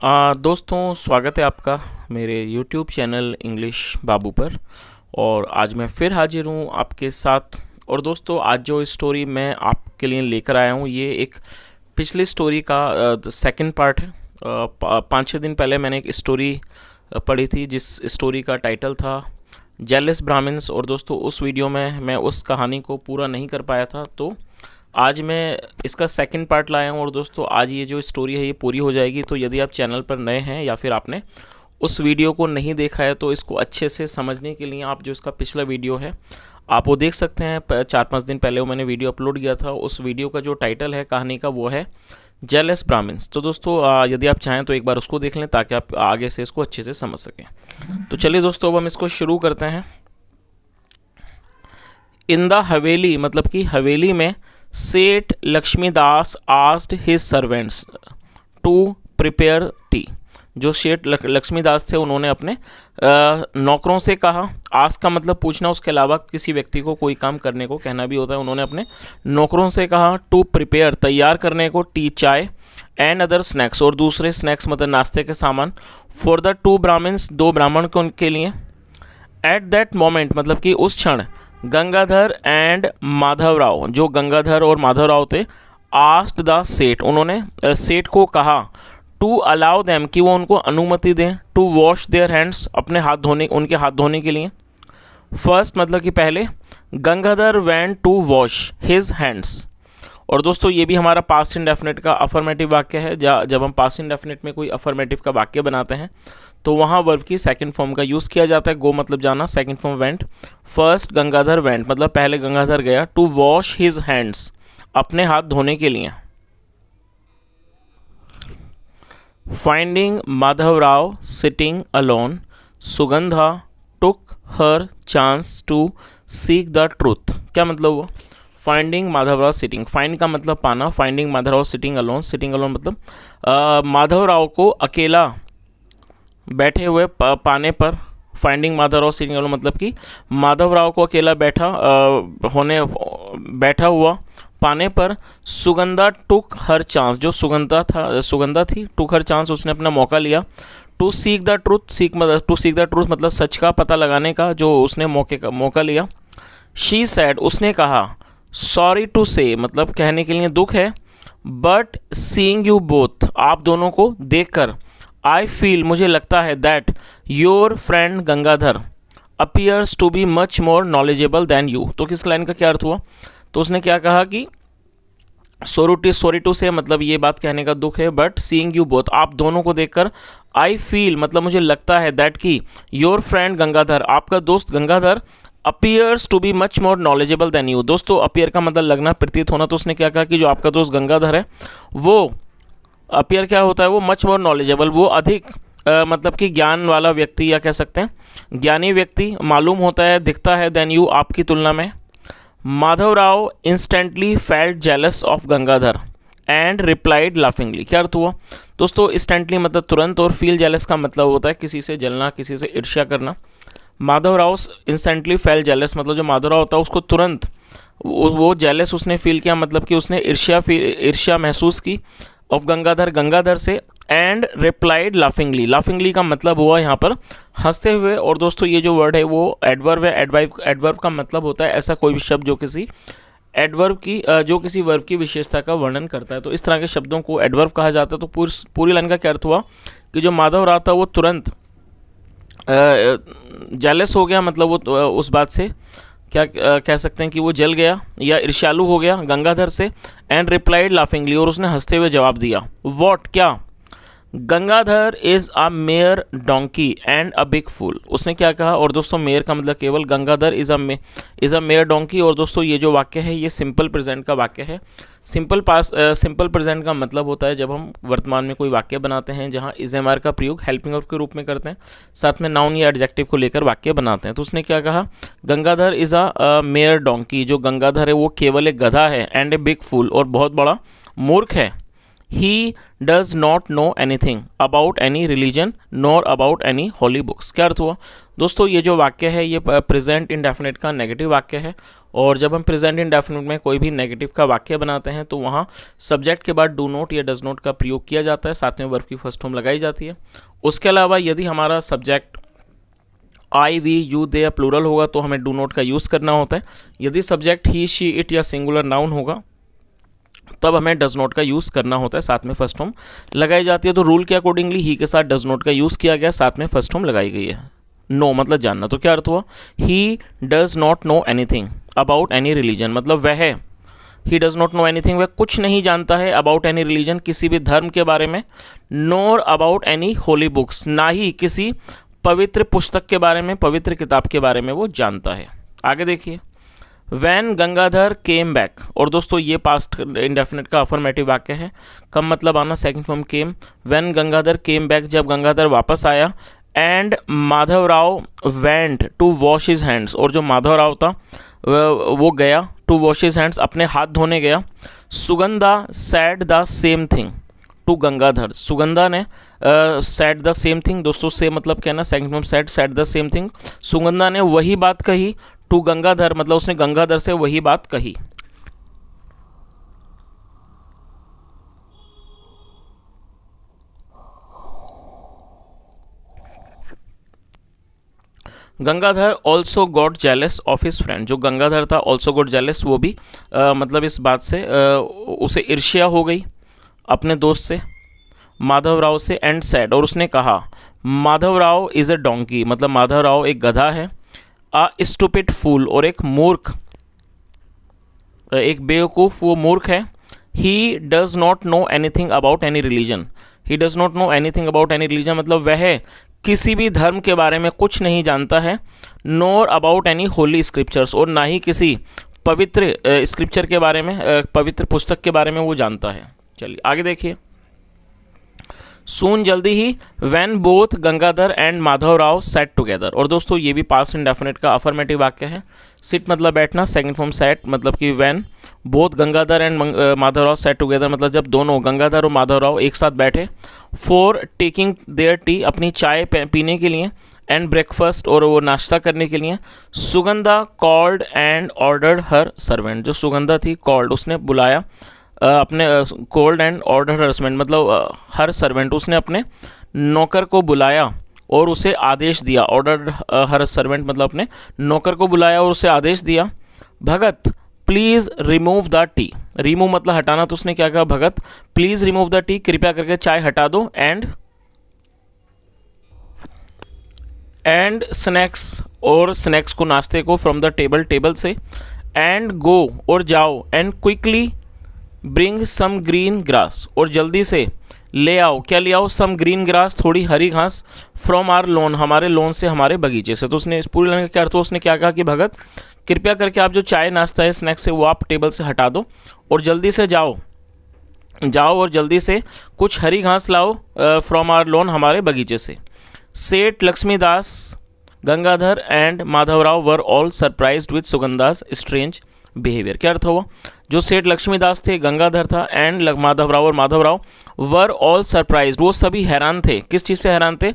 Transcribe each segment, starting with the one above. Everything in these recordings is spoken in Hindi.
दोस्तों, स्वागत है आपका मेरे YouTube चैनल इंग्लिश बाबू पर। और आज मैं फिर हाजिर हूँ आपके साथ। और दोस्तों, आज जो स्टोरी मैं आपके लिए लेकर आया हूँ, ये एक पिछली स्टोरी का सेकंड पार्ट है। 5-6 दिन पहले मैंने एक स्टोरी पढ़ी थी जिस स्टोरी का टाइटल था जेलस ब्राह्मण्स। और दोस्तों, उस वीडियो में मैं उस कहानी को पूरा नहीं कर पाया था, तो आज मैं इसका सेकंड पार्ट लाया हूँ। और दोस्तों, आज ये जो स्टोरी है ये पूरी हो जाएगी। तो यदि आप चैनल पर नए हैं या फिर आपने उस वीडियो को नहीं देखा है, तो इसको अच्छे से समझने के लिए आप जो इसका पिछला वीडियो है आप वो देख सकते हैं। 4-5 दिन पहले वो मैंने वीडियो अपलोड किया था। उस वीडियो का जो टाइटल है कहानी का वो है जेलस ब्राह्मण्स। तो दोस्तों, यदि आप चाहें तो एक बार उसको देख लें ताकि आप आगे से इसको अच्छे से समझ सकें। तो चलिए दोस्तों, अब हम इसको शुरू करते हैं। इन द हवेली, मतलब कि हवेली में, Seth Laxmidas asked his servants to prepare tea. जो सेठ लक्ष्मीदास थे उन्होंने अपने नौकरों से कहा। आस्क का मतलब पूछना, उसके अलावा किसी व्यक्ति को कोई काम करने को कहना भी होता है। उन्होंने अपने नौकरों से कहा टू प्रिपेयर, तैयार करने को, टी चाय, एंड अदर स्नैक्स, और दूसरे स्नैक्स मतलब नाश्ते के सामान, फॉर द 2 ब्राह्मण्स, 2 ब्राह्मण को उनके लिए। एट दैट मोमेंट, मतलब कि उस क्षण, गंगाधर एंड माधवराव, जो गंगाधर और माधवराव थे, आस्क्ड द सेठ, उन्होंने सेठ को कहा, टू अलाउ देम, कि वो उनको अनुमति दें, टू वॉश देयर हैंड्स, अपने हाथ धोने, उनके हाथ धोने के लिए। फर्स्ट मतलब कि पहले, Gangadhar went to wash his hands. और दोस्तों, ये भी हमारा पास्ट इंडेफिनिट का अफर्मेटिव वाक्य है। जब हम पास्ट इंडेफिनिट में कोई अफर्मेटिव का वाक्य बनाते हैं तो वहाँ वर्ब की सेकंड फॉर्म का यूज़ किया जाता है। गो मतलब जाना, second form went. First Gangadhar went मतलब पहले गंगाधर गया, टू वॉश हिज हैंड्स, अपने हाथ धोने के लिए। Finding Madhavrao sitting alone, Sugandha took her chance to seek the truth. क्या मतलब हुआ? फाइंडिंग माधवराव सिटिंग, फाइंड का मतलब पाना, finding Madhavrao sitting alone, sitting alone मतलब माधवराव को अकेला बैठे हुए पाने पर। फाइंडिंग माधवराव सिटिंग अलोन मतलब कि माधवराव को अकेला बैठा हुआ पाने पर। सुगंधा टुक हर चांस, जो सुगंधा थी, टुक हर चांस, उसने अपना मौका लिया। To seek the truth, to seek the truth मतलब सच का पता लगाने का, जो उसने मौका लिया। शी सैड, उसने कहा। सॉरी टू से मतलब कहने के लिए दुख है। बट सीइंग यू बोथ, आप दोनों को देखकर, आई फील, मुझे लगता है, that your friend Gangadhar appears to be much more knowledgeable than you. तो किस लाइन का क्या अर्थ हुआ? तो उसने क्या कहा कि सॉरी टू से मतलब ये बात कहने का दुख है, बट सीइंग यू बोथ, आप दोनों को देखकर, आई फील मतलब मुझे लगता है, दैट कि योर फ्रेंड गंगाधर, आपका दोस्त Gangadhar, appears to be much more knowledgeable than you. दोस्तों, अपीयर का मतलब लगना, प्रतीत होना। तो उसने क्या कहा कि जो आपका दोस्त गंगाधर है, वो अपीयर क्या होता है, वो मच मोर नॉलेजेबल, वो अधिक मतलब कि ज्ञान वाला व्यक्ति, या कह सकते हैं ज्ञानी व्यक्ति मालूम होता है, दिखता है, देन यू, आपकी तुलना में। Madhavrao instantly felt jealous of Gangadhar and replied laughingly. क्या अर्थ हुआ? दोस्तों, इंस्टेंटली मतलब तुरंत, और फील जेलस का मतलब होता है किसी से जलना, किसी से ईर्ष्या करना। माधवराव इंस्टेंटली फेल जेलस मतलब जो माधवराव होता है उसको तुरंत वो जेलस उसने फील किया, मतलब कि उसने ईर्ष्या महसूस की, ऑफ गंगाधर से। एंड रिप्लाइड लाफिंगली, लाफिंगली का मतलब हुआ यहाँ पर हंसते हुए। और दोस्तों, ये जो वर्ड है वो एडवर्ब है। एडवर्ब का मतलब होता है ऐसा कोई भी शब्द जो किसी वर्ब की विशेषता का वर्णन करता है। तो इस तरह के शब्दों को एडवर्ब कहा जाता है। तो पूरी लाइन का क्या अर्थ हुआ कि जो माधवराव था वो तुरंत जेलस हो गया, मतलब वो उस बात से क्या कह सकते हैं कि वो जल गया या ईर्ष्यालु हो गया गंगाधर से। एंड रिप्लाइड लाफिंगली, और उसने हंसते हुए जवाब दिया। व्हाट, क्या? Gangadhar is a mere donkey and a big fool. उसने क्या कहा? और दोस्तों, मेयर का मतलब केवल, Gangadhar is a mere donkey. और दोस्तों, ये जो वाक्य है ये सिंपल प्रेजेंट का वाक्य है। सिंपल प्रेजेंट का मतलब होता है जब हम वर्तमान में कोई वाक्य बनाते हैं जहां इज एम आर का प्रयोग हेल्पिंग वर्ब के रूप में करते हैं, साथ में नाउन या एडजेक्टिव को लेकर वाक्य बनाते हैं। तो उसने क्या कहा? Gangadhar is a mere donkey, जो गंगाधर है वो केवल एक गधा है, एंड ए बिग फूल, और बहुत बड़ा मूर्ख है। He does not know anything about any religion nor about any holy books. क्या अर्थ हुआ दोस्तों, ये जो वाक्य है ये प्रेजेंट इंडेफिनिट का नेगेटिव वाक्य है, और जब हम प्रेजेंट इंडेफिनिट में कोई भी नेगेटिव का वाक्य बनाते हैं तो वहाँ सब्जेक्ट के बाद डू नॉट या डज नॉट का प्रयोग किया जाता है, साथ में वर्ब की फर्स्ट फॉर्म लगाई जाती है। उसके अलावा यदि हमारा subject I we you they या प्लूरल होगा तो हमें डू नॉट का यूज़ करना होता है। यदि सब्जेक्ट ही शी इट या सिंगुलर नाउन होगा तब हमें डज नॉट का यूज़ करना होता है, साथ में फर्स्ट फॉर्म लगाई जाती है। तो रूल के अकॉर्डिंगली ही के साथ डज नॉट का यूज़ किया गया, साथ में फर्स्ट फॉर्म लगाई गई है। नो मतलब जानना, तो क्या अर्थ हुआ, he does not know anything about any religion, मतलब वह he does not know anything, वह कुछ नहीं जानता है, अबाउट एनी रिलीजन किसी भी धर्म के बारे में, नोर अबाउट एनी होली बुक्स ना ही किसी पवित्र पुस्तक के बारे में, पवित्र किताब के बारे में वो जानता है। आगे देखिए, वैन गंगाधर केम बैक, और दोस्तों ये पास्ट इंडेफिनिट का अफर्मेटिव वाक्य है, कब मतलब आना, second form came. When Gangadhar came back, जब गंगाधर वापस आया, and Madhavrao went to wash his hands, और जो माधवराव था वो गया टू वॉश हिज हैंड्स, अपने हाथ धोने गया। Sugandha said the same thing to Gangadhar, Sugandha ने सैड द सेम थिंग, दोस्तों से मतलब कहना, second form said the same thing, Sugandha ने वही बात कही टू गंगाधर, मतलब उसने गंगाधर से वही बात कही। Gangadhar also got jealous of his friend, जो गंगाधर था ऑल्सो गॉट जेलस, वो भी मतलब इस बात से उसे ईर्ष्या हो गई अपने दोस्त से, माधवराव से, एंड सैड, और उसने कहा माधवराव इज़ अ डोंकी, मतलब माधवराव एक गधा है, अ स्टूपिड फूल, और एक मूर्ख, एक बेवकूफ़, वो मूर्ख है। He does not know anything about any religion, he does not know anything about any religion, मतलब वह किसी भी धर्म के बारे में कुछ नहीं जानता है, नोर अबाउट एनी होली स्क्रिप्चर्स, और ना ही किसी पवित्र स्क्रिप्चर के बारे में, पवित्र पुस्तक के बारे में वो जानता है। चलिए आगे देखिए, सून जल्दी ही, when both Gangadhar and Madhavrao sat together, और दोस्तों ये भी पास्ट इंडेफिनिट का अफर्मेटिव वाक्य है। सिट मतलब बैठना, सेकंड फॉर्म सेट, मतलब कि van both Gangadhar and Madhavrao sat together, मतलब जब दोनों गंगाधर और माधवराव एक साथ बैठे, फॉर टेकिंग देयर टी, अपनी चाय पीने के लिए, एंड ब्रेकफास्ट, और वो नाश्ता करने के लिए, Sugandha called and ordered her servant, जो सुगंधा थी कॉल्ड, उसने बुलाया अपने, कोल्ड एंड ऑर्डर हरसमेंट, मतलब हर सर्वेंट, उसने अपने नौकर को बुलाया और उसे आदेश दिया, ऑर्डर हर सर्वेंट मतलब अपने नौकर को बुलाया और उसे आदेश दिया, Bhagat please remove the tea, remove मतलब हटाना, तो उसने क्या कहा, Bhagat please remove the tea, कृपया करके चाय हटा दो, एंड स्नैक्स, और स्नैक्स को, नाश्ते को, फ्रॉम द टेबल, टेबल से, एंड गो, और जाओ, and quickly bring some green grass, और जल्दी से ले आओ, क्या ले आओ, सम ग्रीन ग्रास, थोड़ी हरी घास, फ्रॉम आर लॉन, हमारे लॉन से, हमारे बगीचे से। तो उसने इस पूरी लाइन का क्या अर्थ है, उसने क्या कहा कि भगत कृपया करके आप जो चाय नाश्ता है स्नैक्स है वो आप टेबल से हटा दो और जल्दी से जाओ और जल्दी से कुछ हरी घास लाओ फ्रॉम आर लॉन, हमारे बगीचे से। Seth Lakshmidas, Gangadhar and Madhavrao were all surprised with Sugandha's strange behaviour. क्या अर्थ हुआ, जो सेठ लक्ष्मीदास थे, गंगाधर था, एंड माधवराव और माधवराव वर ऑल सरप्राइज्ड, वो सभी हैरान थे। किस चीज़ से हैरान थे,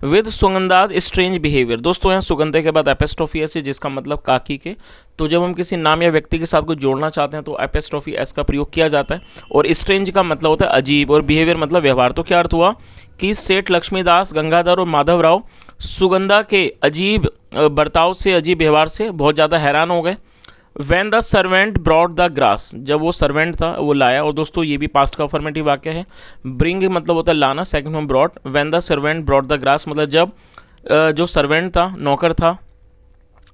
विद सुगंधाज स्ट्रेंज बिहेवियर। दोस्तों यहाँ सुगंधे के बाद एपेस्ट्रोफी एस, जिसका मतलब काकी के, तो जब हम किसी नाम या व्यक्ति के साथ कुछ जोड़ना चाहते हैं तो एपेस्ट्रोफी एस का प्रयोग किया जाता है। और स्ट्रेंज का मतलब होता है अजीब, और बिहेवियर मतलब व्यवहार। तो क्या अर्थ हुआ कि सेठ लक्ष्मीदास, गंगाधर और माधवराव सुगंधा के अजीब बर्ताव से, अजीब व्यवहार से बहुत ज़्यादा हैरान हो गए। When the servant brought the grass, जब वो सर्वेंट था वो लाया। और दोस्तों ये भी पास्ट का अफर्मेटिव वाक्य है। ब्रिंग मतलब होता है लाना, second form brought. When the servant brought the grass मतलब जब जो सर्वेंट था, नौकर था,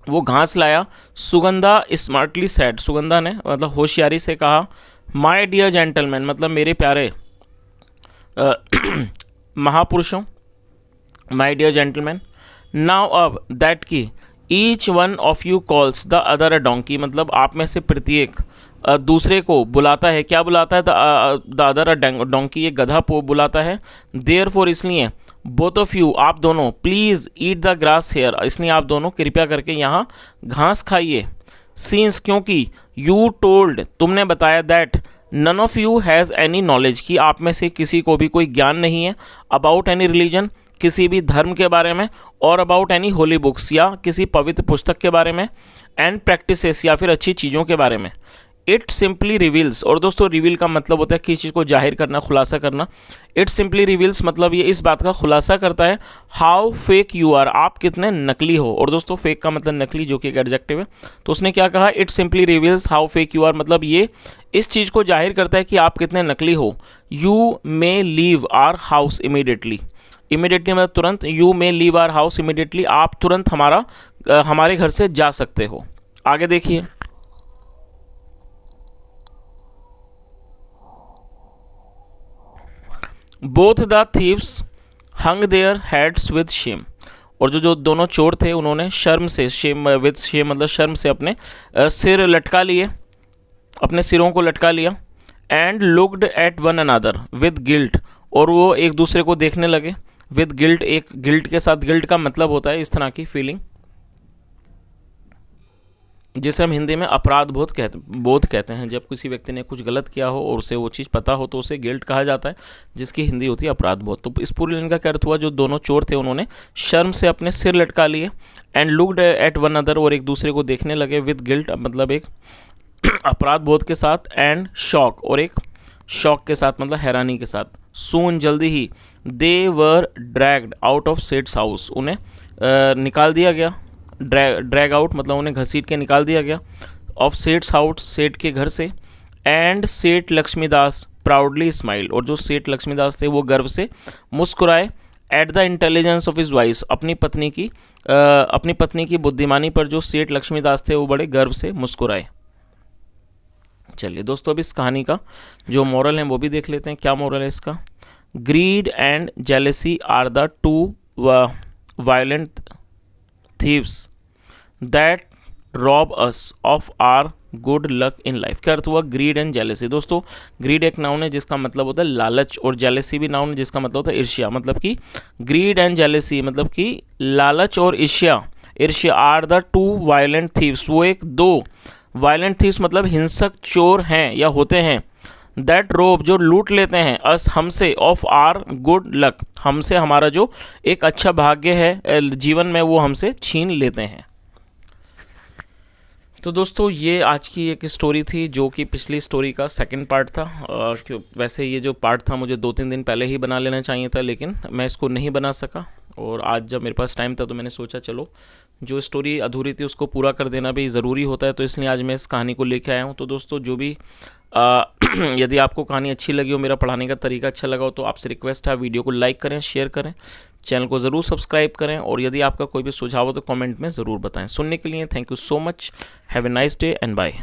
वो घास लाया। सुगंधा स्मार्टली सेड, सुगंधा ने मतलब होशियारी से कहा, माय डियर जेंटलमैन मतलब मेरे प्यारे महापुरुषों, माय डियर जेंटलमैन। नाउ अब दैट की each one of you calls the other a donkey, मतलब आप में से प्रत्येक दूसरे को बुलाता है। क्या बुलाता है, द अदर अ डोंकी, ये गधा बुलाता है। देयरफॉर इसलिए, बोथ ऑफ यू आप दोनों, please eat the grass here, इसलिए आप दोनों कृपया करके यहाँ घास खाइए। सीन्स क्योंकि, यू टोल्ड तुमने बताया, that none of you has any knowledge, कि आप में से किसी को भी कोई ज्ञान नहीं है, अबाउट एनी रिलीजन, किसी भी धर्म के बारे में, और अबाउट एनी होली बुक्स, या किसी पवित्र पुस्तक के बारे में, एंड प्रैक्टिसेस, या फिर अच्छी चीज़ों के बारे में। इट सिंपली रिवील्स, और दोस्तों रिवील का मतलब होता है किसी चीज़ को जाहिर करना, खुलासा करना। इट सिंपली रिवील्स मतलब ये इस बात का खुलासा करता है हाउ फेक यू आर, आप कितने नकली हो। और दोस्तों फेक का मतलब नकली, जो कि एक एडजेक्टिव है। तो उसने क्या कहा, it simply reveals how fake you are, मतलब ये इस चीज़ को जाहिर करता है कि आप कितने नकली हो। You may leave our house immediately, immediately मतलब तुरंत। You may leave our house immediately, आप तुरंत हमारे घर से जा सकते हो। आगे देखिए, both the thieves hung their heads with shame, और जो दोनों चोर थे उन्होंने शर्म से, शेम विद शेम मतलब शर्म से अपने सिर लटका लिए, अपने सिरों को लटका लिया। And looked at one another with guilt, और वो एक दूसरे को देखने लगे विद गिल्ट, एक गिल्ट के साथ। गिल्ट का मतलब होता है इस तरह की फीलिंग, जिसे हम हिंदी में अपराध बोध कहते हैं। जब किसी व्यक्ति ने कुछ गलत किया हो और उसे वो चीज़ पता हो तो उसे गिल्ट कहा जाता है, जिसकी हिंदी होती है अपराध बोध। तो इस पूरी लाइन का क्या अर्थ हुआ, जो दोनों चोर थे उन्होंने शर्म से अपने सिर लटका लिए, and looked at one other, और एक दूसरे को देखने लगे, विद गिल्ट मतलब एक अपराध बोध के साथ, एंड शॉक, और एक शॉक के साथ मतलब हैरानी के साथ। सून जल्दी ही, they were dragged out of Seth's house, उन्हें निकाल दिया गया। ड्रैग आउट मतलब उन्हें घसीट के निकाल दिया गया, ऑफ सेट्स हाउस, सेठ के घर से। एंड सेठ लक्ष्मीदास प्राउडली स्माइल, और जो सेठ लक्ष्मीदास थे वो गर्व से मुस्कुराए। At the intelligence of his vice, अपनी पत्नी की बुद्धिमानी पर जो सेठ लक्ष्मीदास थे वो बड़े गर्व से मुस्कुराए। चलिए दोस्तों, अब इस कहानी का जो मोरल है वो भी देख लेते हैं। क्या मोरल है इसका, greed and jealousy are the two violent thieves that rob us of our good luck in life. क्या अर्थ हुआ, ग्रीड एंड जेलेसी। दोस्तों ग्रीड एक नाउन है जिसका मतलब होता है लालच, और जेलेसी भी नाउन है जिसका मतलब होता है ईर्ष्या। मतलब कि ग्रीड एंड जेलेसी मतलब कि लालच और ईर्ष्या are the two violent thieves, वो एक दो वायलेंट थीव्स मतलब हिंसक चोर हैं या होते हैं। दैट रोब जो लूट लेते हैं, अस हमसे, ऑफ आर गुड लक हमसे हमारा जो एक अच्छा भाग्य है जीवन में वो हमसे छीन लेते हैं। तो दोस्तों ये आज की एक स्टोरी थी जो कि पिछली स्टोरी का सेकंड पार्ट था। वैसे ये जो पार्ट था मुझे 2-3 दिन पहले ही बना लेना चाहिए था, लेकिन मैं इसको नहीं बना सका, और आज जब मेरे पास टाइम था तो मैंने सोचा चलो जो स्टोरी अधूरी थी उसको पूरा कर देना भी ज़रूरी होता है, तो इसलिए आज मैं इस कहानी को लेके आया हूँ। तो दोस्तों जो भी यदि आपको कहानी अच्छी लगी हो, मेरा पढ़ाने का तरीका अच्छा लगा हो, तो आपसे रिक्वेस्ट है वीडियो को लाइक करें, शेयर करें, चैनल को ज़रूर सब्सक्राइब करें, और यदि आपका कोई भी सुझाव हो तो कमेंट में ज़रूर बताएं। सुनने के लिए thank you so much, have a nice day and bye.